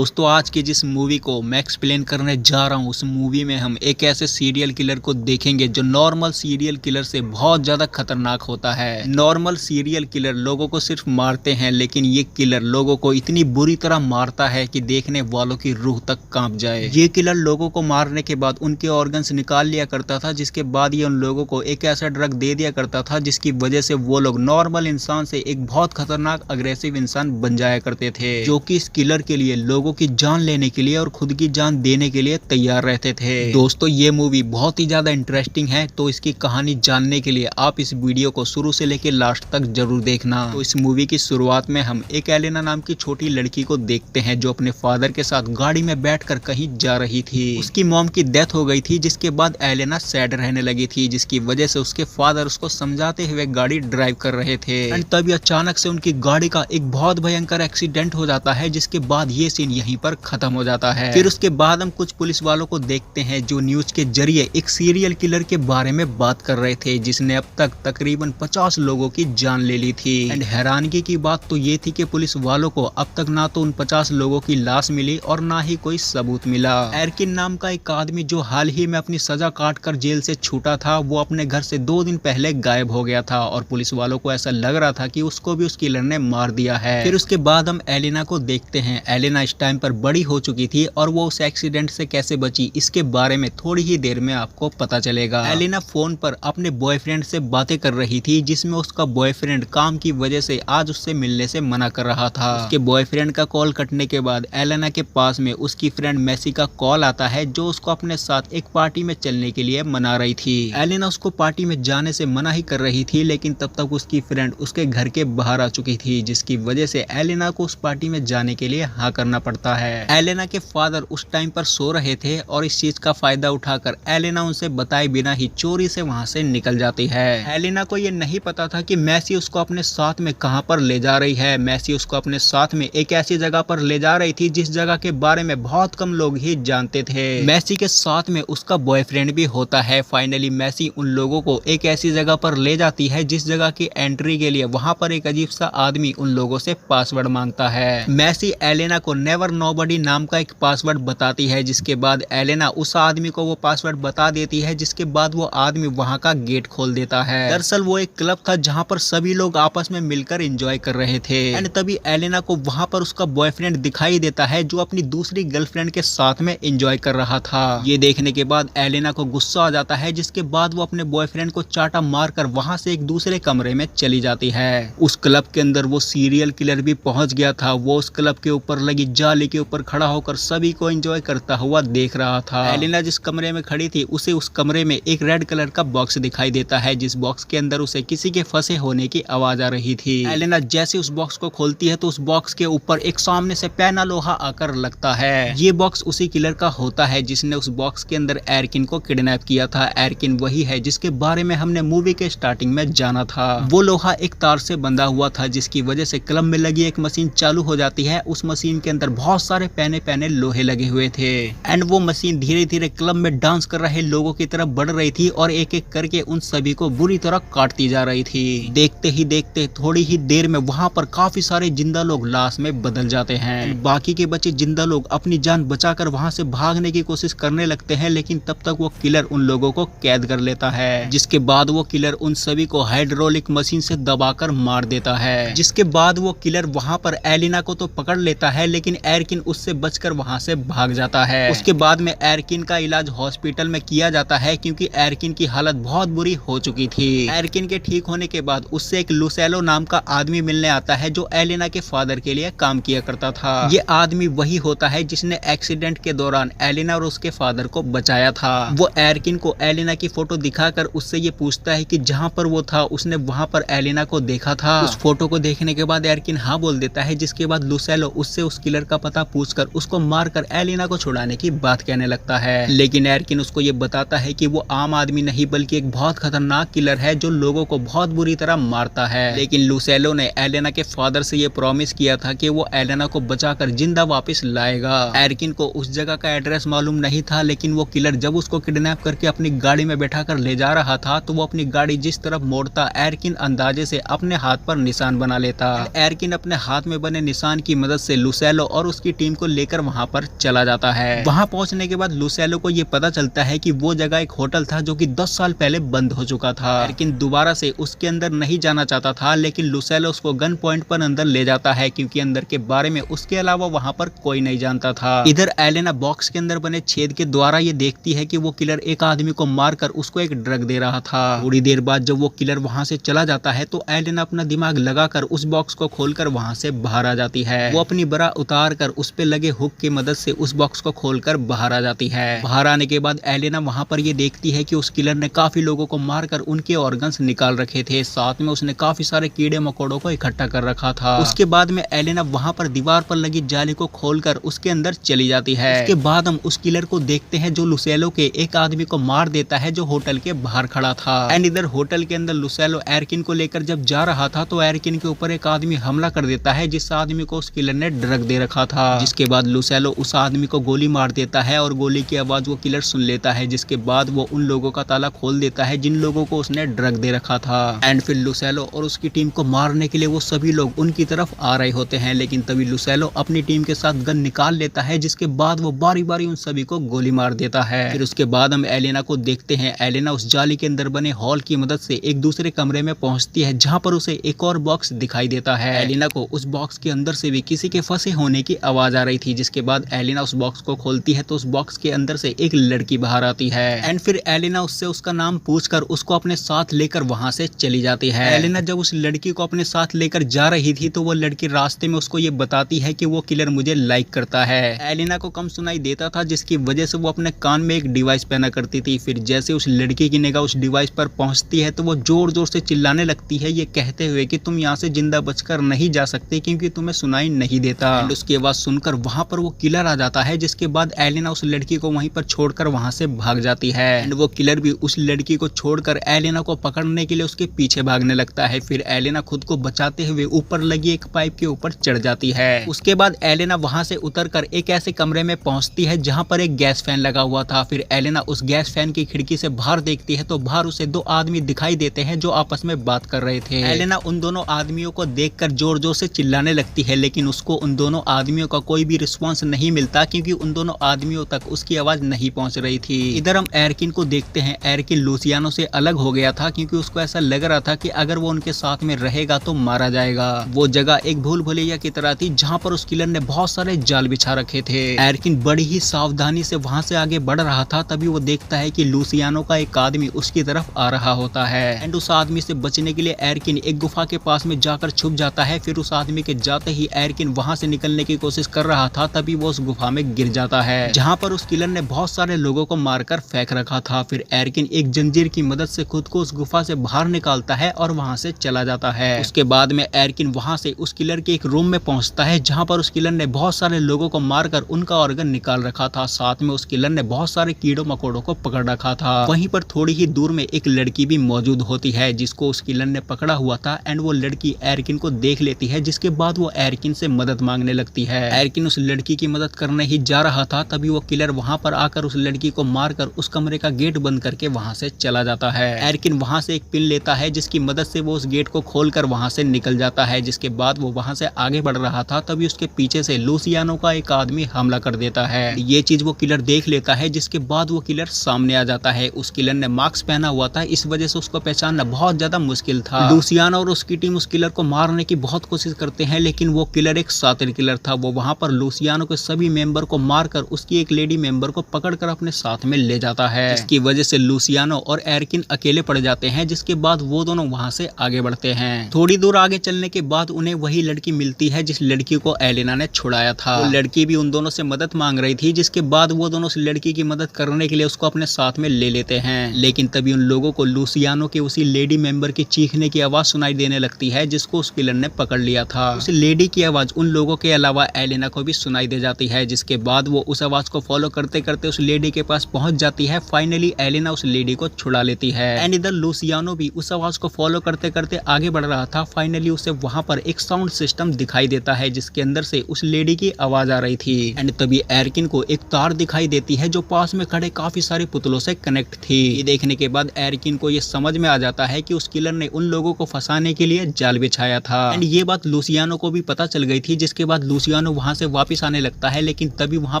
दोस्तों आज की जिस मूवी को मैं एक्सप्लेन करने जा रहा हूँ उस मूवी में हम एक ऐसे सीरियल किलर को देखेंगे जो नॉर्मल सीरियल किलर से बहुत ज़्यादा खतरनाक होता है। नॉर्मल सीरियल किलर लोगों को सिर्फ मारते हैं, लेकिन ये किलर लोगों को इतनी बुरी तरह मारता है कि देखने वालों की रूह तक कांप जाए। ये किलर लोगों को मारने के बाद उनके ऑर्गन्स निकाल लिया करता था, जिसके बाद ये उन लोगों को एक ऐसा ड्रग दे दिया करता था जिसकी वजह से वो लोग नॉर्मल इंसान से एक बहुत खतरनाक अग्रेसिव इंसान बन जाया करते थे, जो कि इस किलर के लिए लोगों की जान लेने के लिए और खुद की जान देने के लिए तैयार रहते थे। दोस्तों ये मूवी बहुत ही ज्यादा इंटरेस्टिंग है, तो इसकी कहानी जानने के लिए आप इस वीडियो को शुरू से लेकर लास्ट तक जरूर देखना। तो इस मूवी की शुरुआत में हम एक एलेना नाम की छोटी लड़की को देखते हैं जो अपने फादर के साथ गाड़ी में बैठकर कहीं जा रही थी। उसकी मॉम की डेथ हो गई थी, जिसके बाद एलेना सैड रहने लगी थी, जिसकी वजह से उसके फादर उसको समझाते हुए गाड़ी ड्राइव कर रहे थे। एंड तभी अचानक से उनकी गाड़ी का एक बहुत भयंकर एक्सीडेंट हो जाता है, जिसके बाद ये सीन यहीं पर खत्म हो जाता है। फिर उसके बाद हम कुछ पुलिस वालों को देखते हैं जो न्यूज के जरिए एक सीरियल किलर के बारे में बात कर रहे थे, जिसने अब तक तकरीबन 50 लोगों की जान ले ली थी। एंड हैरानगी की बात तो ये थी कि पुलिस वालों को अब तक ना तो उन 50 लोगों की लाश मिली और ना ही कोई सबूत मिला। एरकिन नाम का एक आदमी जो हाल ही में अपनी सजा काट कर जेल से छूटा था, वो अपने घर से 2 दिन पहले गायब हो गया था और पुलिस वालों को ऐसा लग रहा था कि उसको भी उस किलर ने मार दिया है। फिर उसके बाद हम एलेना को देखते हैं। एलेना इस टाइम पर बड़ी हो चुकी थी और वो उस एक्सीडेंट से कैसे बची इसके बारे में थोड़ी ही देर में आपको पता चलेगा। एलेना फोन पर अपने बॉयफ्रेंड से बातें कर रही थी, जिसमें उसका बॉयफ्रेंड काम की वजह से आज उससे मिलने से मना कर रहा था। उसके बॉयफ्रेंड का कॉल कटने के बाद एलेना के पास में उसकी फ्रेंड मैसी का कॉल आता है, जो उसको अपने साथ एक पार्टी में चलने के लिए मना रही थी। एलेना उसको पार्टी में जाने से मना ही कर रही थी, लेकिन तब तक उसकी फ्रेंड उसके घर के बाहर आ चुकी थी, जिसकी वजह से एलेना को उस पार्टी में जाने के लिए हाँ करना पड़ता है। एलेना के फादर उस टाइम पर सो रहे थे और इस चीज का फायदा उठाकर एलेना उनसे बताए बिना ही चोरी से वहां से निकल जाती है। एलेना को ये नहीं पता था कि मैसी उसको अपने साथ में कहां पर ले जा रही है। मैसी उसको अपने साथ में एक ऐसी जगह पर ले जा रही थी जिस जगह के बारे में बहुत कम लोग ही जानते थे। मैसी के साथ में उसका बॉयफ्रेंड भी होता है। फाइनली मैसी उन लोगों को एक ऐसी जगह पर ले जाती है जिस जगह की एंट्री के लिए वहां पर एक अजीब सा आदमी उन लोगों से पासवर्ड मांगता है। मैसी एलेना को नेवर नोबडी नाम का एक पासवर्ड बताती है, जिसके बाद एलेना उस आदमी को वो पासवर्ड बता देती है, जिसके बाद वो आदमी वहां का गेट खोल देता है। दरअसल वो एक क्लब था जहां पर सभी लोग आपस में मिलकर एंजॉय कर रहे थे। एंड तभी एलेना को वहां पर उसका बॉयफ्रेंड दिखाई देता है, जो अपनी दूसरी गर्लफ्रेंड के साथ में एंजॉय कर रहा था। ये देखने के बाद एलेना को गुस्सा आ जाता है, जिसके बाद वो अपने बॉयफ्रेंड को चाटा मारकर वहां से एक दूसरे कमरे में चली जाती है। उस क्लब के अंदर वो सीरियल किलर भी पहुंच गया था। वो उस क्लब के ऊपर लगी जाली के ऊपर खड़ा होकर सभी को एंजॉय करता हुआ देख रहा था। एलेना जिस कमरे में खड़ी थी उसे उस कमरे में एक रेड कलर का बॉक्स दिखाई देता है, जिस बॉक्स के अंदर उसे किसी के फंसे होने की आवाज आ रही थी। एलेना जैसे उस बॉक्स को खोलती है तो उस बॉक्स के ऊपर एक सामने से पैना लोहा आकर लगता है। ये बॉक्स उसी किलर का होता है जिसने उस बॉक्स के अंदर एरकिन को किडनैप किया था। एरकिन वही है जिसके बारे में हमने मूवी के स्टार्टिंग में जाना था। वो लोहा एक तार से बंधा हुआ था, जिसकी वजह से क्लब में लगी एक मशीन चालू हो जाती है। उस मशीन के अंदर बहुत सारे पैने लोहे लगे हुए थे। एंड वो मशीन धीरे धीरे क्लब में डांस कर रहे लोगों की तरफ बढ़ रही थी और एक एक करके उन सभी को बुरी तरह काटती जा रही थी। देखते ही देखते थोड़ी ही देर में वहां पर काफी सारे जिंदा लोग लाश में बदल जाते हैं। बाकी के बचे जिंदा लोग अपनी जान बचाकर वहां से भागने की कोशिश करने लगते हैं, लेकिन तब तक वो किलर उन लोगों को कैद कर लेता है, जिसके बाद वो किलर उन सभी को हाइड्रोलिक मशीन से दबाकर मार देता है। जिसके बाद वो किलर वहां पर एलिना को तो पकड़ लेता है, लेकिन एरकिन उससे बचकर वहां से भाग जाता है। उसके बाद में एरकिन का इलाज हॉस्पिटल में किया जाता है, क्योंकि एरकिन की हालत बहुत बुरी हो चुकी थी। एरकिन के ठीक होने के बाद उससे एक लुसेलो नाम का आदमी मिलने आता है, जो एलेना के फादर के लिए काम किया करता था। ये आदमी वही होता है जिसने एक्सीडेंट के दौरान एलेना और उसके फादर को बचाया था। वो एरकिन को एलेना की फोटो दिखाकर उससे ये पूछता है कि जहाँ पर वो था उसने वहाँ पर एलेना को देखा था। उस फोटो को देखने के बाद एरकिन हाँ बोल देता है, जिसके बाद लुसेलो उससे उस किलर का पता पूछकर उसको मारकर एलेना को छुड़ाने की बात कहने लगता है। लेकिन एरकिन उसको ये बताता है कि वो आम आदमी नहीं बल्कि एक बहुत खतरनाक किलर है जो लोगों को बहुत बुरी तरह मारता है। लेकिन लुसेलो ने एलेना के फादर से ये प्रॉमिस किया था कि वो एलेना को बचाकर जिंदा वापस लाएगा। एरकिन को उस जगह का एड्रेस मालूम नहीं था, लेकिन वो किलर जब उसको किडनैप करके अपनी गाड़ी में बैठाकर ले जा रहा था तो वो अपनी गाड़ी जिस तरफ मोड़ता एरकिन अंदाजे से अपने हाथ पर निशान बना लेता। एरकिन अपने हाथ में बने निशान की मदद से लुसेलो और और उसकी टीम को लेकर वहाँ पर चला जाता है। वहाँ पहुँचने के बाद लुसेलो को ये पता चलता है कि वो जगह एक होटल था जो कि 10 साल पहले बंद हो चुका था, लेकिन दोबारा से उसके अंदर नहीं जाना चाहता था, लेकिन लुसेलो उसको गन पॉइंट पर अंदर ले जाता है क्योंकि अंदर के बारे में उसके अलावा वहाँ पर कोई नहीं जानता था। इधर एलेना बॉक्स के अंदर बने छेद के द्वारा ये देखती है कि वो किलर एक आदमी को मारकर उसको एक ड्रग दे रहा था। थोड़ी देर बाद जब वो किलर वहाँ से चला जाता है तो एलेना अपना दिमाग लगाकर उस बॉक्स को खोलकर वहाँ से बाहर आ जाती है। वो अपनी बरा उतार कर उस पे लगे हुक की मदद से उस बॉक्स को खोलकर बाहर आ जाती है। बाहर आने के बाद एलेना वहाँ पर ये देखती है कि उस किलर ने काफी लोगों को मारकर उनके ऑर्गन्स निकाल रखे थे, साथ में उसने काफी सारे कीड़े मकोड़ों को इकट्ठा कर रखा था। उसके बाद में एलेना वहाँ पर दीवार पर लगी जाली को खोलकर उसके अंदर चली जाती है। उसके बाद हम उस किलर को देखते हैं जो लुसेलो के एक आदमी को मार देता है जो होटल के बाहर खड़ा था। एंड इधर होटल के अंदर लुसेलो एरकिन को लेकर जब जा रहा था तो एरकिन के ऊपर एक आदमी हमला कर देता है जिस आदमी को उस किलर ने ड्रग दे रखा था, जिसके बाद लुसेलो उस आदमी को गोली मार देता है और गोली की आवाज वो किलर सुन लेता है, जिसके बाद वो उन लोगों का ताला खोल देता है जिन लोगों को उसने ड्रग दे रखा था। एंड फिर लुसेलो और उसकी टीम को मारने के लिए वो सभी लोग उनकी तरफ आ रहे होते हैं, लेकिन तभी लुसेलो अपनी टीम के साथ गन निकाल लेता है, जिसके बाद वो बारी बारी उन सभी को गोली मार देता है। फिर उसके बाद हम एलेना को देखते हैं। एलेना उस जाली के अंदर बने हॉल की मदद से एक दूसरे कमरे में पहुंचती है जहां पर उसे एक और बॉक्स दिखाई देता है। एलेना को उस बॉक्स के अंदर से भी किसी के फंसे होने की आवाज आ रही थी, जिसके बाद एलेना उस बॉक्स को खोलती है तो उस बॉक्स के अंदर से एक लड़की बाहर आती है। एंड फिर एलेना उससे उसका नाम पूछकर उसको अपने साथ लेकर वहां से चली जाती है। एलेना जब उस लड़की को अपने साथ लेकर जा रही थी तो वो लड़की रास्ते में उसको ये बताती है कि वो किलर मुझे लाइक करता है। एलेना को कम सुनाई देता था जिसकी वजह से वो अपने कान में एक डिवाइस पहना करती थी। फिर जैसे उस लड़की की निगाह उस डिवाइस पर पहुंचती है तो वो जोर जोर से चिल्लाने लगती है, ये कहते हुए कि तुम यहाँ से जिंदा बचकर नहीं जा सकते क्योंकि तुम्हें सुनाई नहीं देता। एंड उसकी आवाज सुनकर वहां पर वो किलर आ जाता है, जिसके बाद एलेना उस लड़की को वहीं पर छोड़कर वहां से भाग जाती है। एंड वो किलर भी उस लड़की को छोड़कर एलेना को पकड़ने के लिए उसके पीछे भागने लगता है। फिर एलेना खुद को बचाते हुए ऊपर लगी एक पाइप के ऊपर चढ़ जाती है। उसके बाद एलेना वहां से उतरकर एक ऐसे कमरे में पहुंचती है जहां पर एक गैस फैन लगा हुआ था। फिर एलेना उस गैस फैन की खिड़की से बाहर देखती है तो बाहर उसे दो आदमी दिखाई देते हैं जो आपस में बात कर रहे थे। एलेना उन दोनों आदमियों को देखकर जोर जोर से चिल्लाने लगती है, लेकिन उसको उन दोनों आदमियों का कोई भी रिस्पॉन्स नहीं मिलता क्योंकि उन दोनों आदमियों तक उसकी आवाज नहीं पहुंच रही थी। इधर हम एरकिन को देखते हैं। एरकिन लुसियानो से अलग हो गया था क्योंकि उसको ऐसा लग रहा था कि अगर वो उनके साथ में रहेगा तो मारा जाएगा। वो जगह एक भूल भुलैया की तरह थी जहाँ पर उस किलर ने बहुत सारे जाल बिछा रखे थे। एरकिन बड़ी ही सावधानी से वहां से आगे बढ़ रहा था, तभी वो देखता है कि लुसियानो का एक आदमी उसकी तरफ आ रहा होता है। एंड उस आदमी से बचने के लिए एरकिन एक गुफा के पास में जाकर छुप जाता है। फिर उस आदमी के जाते ही एरकिन वहां से निकलने की कोशिश कर रहा था, तभी वो उस गुफा में गिर जाता है जहां पर उस किलर ने बहुत सारे लोगों को मारकर फेंक रखा था। फिर एरकिन एक जंजीर की मदद से खुद को उस गुफा से बाहर निकालता है और वहां से चला जाता है। उसके बाद में एरकिन वहां से उस किलर के एक रूम में पहुंचता है जहां पर उस किलर ने बहुत सारे लोगों को मारकर उनका ऑर्गन निकाल रखा था। साथ में उस किलर ने बहुत सारे कीड़ों मकोड़ों को पकड़ रखा था। वहीं पर थोड़ी ही दूर में एक लड़की भी मौजूद होती है जिसको उस किलर ने पकड़ा हुआ था। एंड वो लड़की एरकिन को देख लेती है, जिसके बाद वो एरकिन से मदद मांगने लगती है। एरकिन उस लड़की की मदद करने ही जा रहा था, तभी वो किलर वहां पर आकर उस लड़की को मारकर उस कमरे का गेट बंद करके वहां से चला जाता है। एरकिन वहां से एक पिन लेता है जिसकी मदद से वो उस गेट को खोलकर वहां से निकल जाता है। जिसके बाद वो वहां से आगे बढ़ रहा था, तभी उसके पीछे से लुसियानो का एक आदमी हमला कर देता है। ये चीज वो किलर देख लेता है, जिसके बाद वो किलर सामने आ जाता है। उस किलर ने मास्क पहना हुआ था, इस वजह से उसको पहचानना बहुत ज्यादा मुश्किल था। लुसियानो और उसकी टीम उस किलर को मारने की बहुत कोशिश करते हैं, लेकिन वो किलर एक शातिर किलर था। वो वहां पर लुसियानो के सभी मेंबर को मारकर उसकी एक लेडी मेंबर को पकड़कर अपने साथ में ले जाता है, जिसकी वजह से लुसियानो और एरकिन अकेले पड़ जाते हैं। जिसके बाद वो दोनों वहां से आगे बढ़ते हैं। थोड़ी दूर आगे चलने के बाद उन्हें वही लड़की मिलती है जिस लड़की को एलेना ने छुड़ाया था। वो लड़की भी उन दोनों से मदद मांग रही थी, जिसके बाद वो दोनों उस लड़की की मदद करने के लिए उसको अपने साथ में ले लेते हैं। लेकिन तभी उन लोगों को लुसियानो के उसी लेडी मेंबर की चीखने की आवाज सुनाई देने लगती है जिसको उस किलर ने पकड़ लिया था। उस लेडी की आवाज उन लोगों के अलावा एलेना को भी सुनाई दे जाती है, जिसके बाद वो उस आवाज को फॉलो करते करते उस लेडी के पास पहुंच जाती है। फाइनली एलेना उस लेडी को छुड़ा लेती है। एंड इधर लुसियानो भी उस आवाज को फॉलो करते करते आगे बढ़ रहा था। फाइनली उसे वहां पर एक साउंड सिस्टम दिखाई देता है जिसके अंदर से उस लेडी की आवाज आ रही थी। एंड तभी एरकिन को एक तार दिखाई देती है जो पास में खड़े काफी सारे पुतलों से कनेक्ट थी। ये देखने के बाद एरकिन को ये समझ में आ जाता है कि उस किलर ने उन लोगों को फंसाने के लिए जाल बिछाया था। एंड ये बात लुसियानो को भी पता चल गई थी, जिसके बाद लुसियानो लूसियानो वहाँ से वापस आने लगता है, लेकिन तभी वहाँ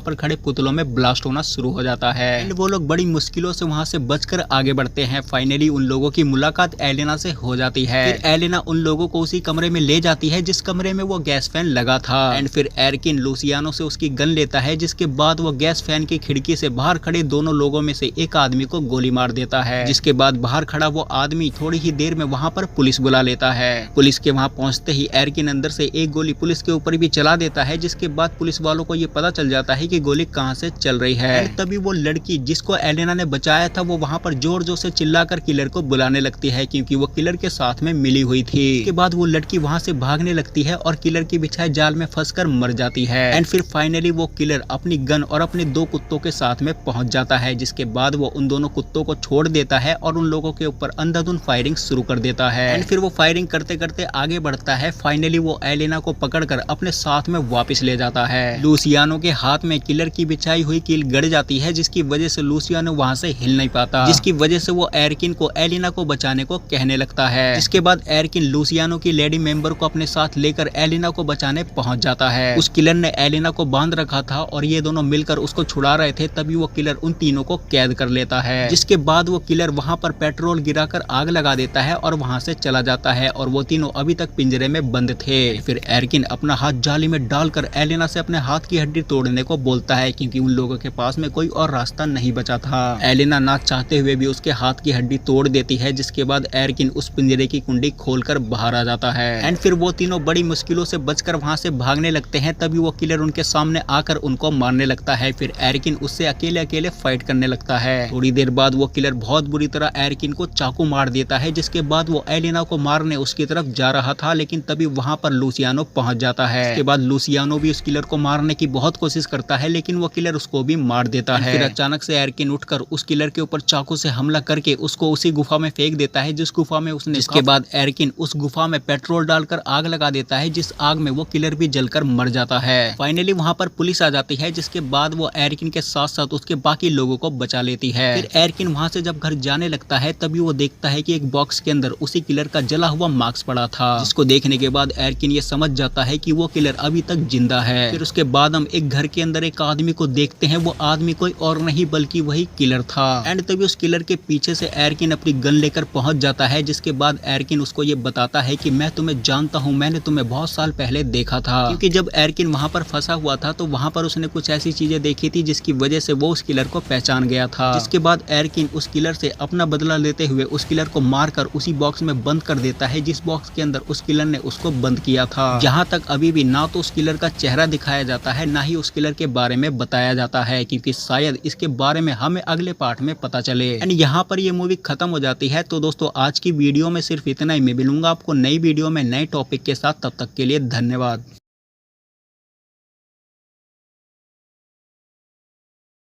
पर खड़े पुतलों में ब्लास्ट होना शुरू हो जाता है एंड वो लोग बड़ी मुश्किलों से वहाँ से बचकर आगे बढ़ते हैं। फाइनली उन लोगों की मुलाकात एलेना से हो जाती है। फिर एलेना उन लोगों को उसी कमरे में ले जाती है जिस कमरे में वो गैस फैन लगा था एंड फिर एरकिन लूसियानो से उसकी गन लेता है, जिसके बाद वो गैस फैन की खिड़की से बाहर खड़े दोनों लोगों में से एक आदमी को गोली मार देता है, जिसके बाद बाहर खड़ा वो आदमी थोड़ी ही देर में वहाँ पर पुलिस बुला लेता है। पुलिस के वहाँ पहुँचते ही एरकिन अंदर से एक गोली पुलिस के ऊपर भी चला देता है, जिसके बाद पुलिस वालों को ये पता चल जाता है कि गोली कहाँ से चल रही है। तभी वो लड़की जिसको एलेना ने बचाया था वो वहाँ पर जोर जोर से चिल्लाकर किलर को बुलाने लगती है, क्योंकि वो किलर के साथ में मिली हुई थी। इसके बाद वो लड़की वहाँ से भागने लगती है और किलर की बिछाए जाल में फंसकर मर जाती है एंड फिर फाइनली वो किलर अपनी गन और अपने दो कुत्तों के साथ में पहुंच जाता है, जिसके बाद वो उन दोनों कुत्तों को छोड़ देता है और उन लोगों के ऊपर अंधाधुंध फायरिंग शुरू कर देता है एंड फिर वो फायरिंग करते करते आगे बढ़ता है। फाइनली वो एलेना को पकड़कर अपने साथ में वापस ले जाता है। लूसियानो के हाथ में किलर की बिछाई हुई कील गड़ जाती है, जिसकी वजह से लूसियानो वहाँ से हिल नहीं पाता, जिसकी वजह से वो एरकिन को एलेना को बचाने को कहने लगता है। इसके बाद एरकिन लूसियानो की लेडी मेंबर को अपने साथ लेकर एलेना को बचाने पहुंच जाता है। उस किलर ने एलेना को बांध रखा था और ये दोनों मिलकर उसको छुड़ा रहे थे, तभी वो किलर उन तीनों को कैद कर लेता है, जिसके बाद वो किलर वहां पर पेट्रोल गिराकर आग लगा देता है और वहां से चला जाता है और वो तीनों अभी तक पिंजरे में बंद थे। फिर एरकिन अपना हाथ जाली में डालकर एलेना से अपने हाथ की हड्डी तोड़ने को बोलता है, क्योंकि उन लोगों के पास में कोई और रास्ता नहीं बचा था। एलेना ना चाहते हुए भी उसके हाथ की हड्डी तोड़ देती है, जिसके बाद एरकिन उस पिंजरे की कुंडी खोलकर बाहर आ जाता है एंड फिर वो तीनों बड़ी मुश्किलों से बचकर वहां से भागने लगते हैं। तभी वो किलर उनके सामने आकर उनको मारने लगता है। फिर एरकिन उससे अकेले अकेले फाइट करने लगता है। थोड़ी देर बाद वो किलर बहुत बुरी तरह एरकिन को चाकू मार देता है, जिसके बाद वो एलेना को मारने उसकी तरफ जा रहा था, लेकिन तभी वहां पर लूसियानो पहुंच जाता है। इसके बाद लूसियानो भी उस किलर को मारने की बहुत कोशिश करता है, लेकिन वो किलर उसको भी मार देता है। फिर अचानक से एरकिन उठकर उस किलर के ऊपर चाकू से हमला करके उसको उसी गुफा में फेंक देता है जिस गुफा में उसने। इसके बाद एरकिन उस गुफा में पेट्रोल डालकर आग लगा देता है, जिस आग में वो किलर भी जलकर मर जाता है। फाइनली वहां पर पुलिस आ जाती है, जिसके बाद वो एरकिन के साथ साथ उसके बाकी लोगों को बचा लेती है। फिर एरकिन वहां से जब घर जाने लगता है, तभी वो देखता है कि एक बॉक्स के अंदर उसी किलर का जला हुआ मास्क पड़ा था, जिसको देखने के बाद एरकिन ये समझ जाता है कि वो किलर अभी तक जिंदा है। फिर उसके बाद हम एक घर के अंदर एक आदमी को देखते हैं। वो आदमी कोई और नहीं बल्कि वही किलर था एंड तभी उस किलर के पीछे से एरकिन अपनी गन लेकर पहुंच जाता है, जिसके बाद एरकिन उसको ये बताता है कि मैं तुम्हें जानता हूँ, मैंने तुम्हें बहुत साल पहले देखा था। क्योंकि जब एरकिन वहां पर फंसा हुआ था तो वहां पर उसने कुछ ऐसी चीजें देखी थी जिसकी वजह से वो उस किलर को पहचान गया था। जिसके बाद एरकिन उस किलर से अपना बदला लेते हुए उस किलर को मारकर उसी बॉक्स में बंद कर देता है, जिस बॉक्स के अंदर उस किलर ने उसको बंद किया था। जहाँ तक अभी भी ना तो उस किलर का चेहरा दिखाया जाता है, ना ही उस किलर के बारे में बताया जाता है, क्योंकि शायद इसके बारे में हमें अगले पार्ट में पता चले। एंड यहाँ पर ये मूवी खत्म हो जाती है। तो दोस्तों आज की वीडियो में सिर्फ इतना ही। मैं मिलूंगा आपको नई वीडियो में नए टॉपिक के साथ। तब तक के लिए धन्यवाद।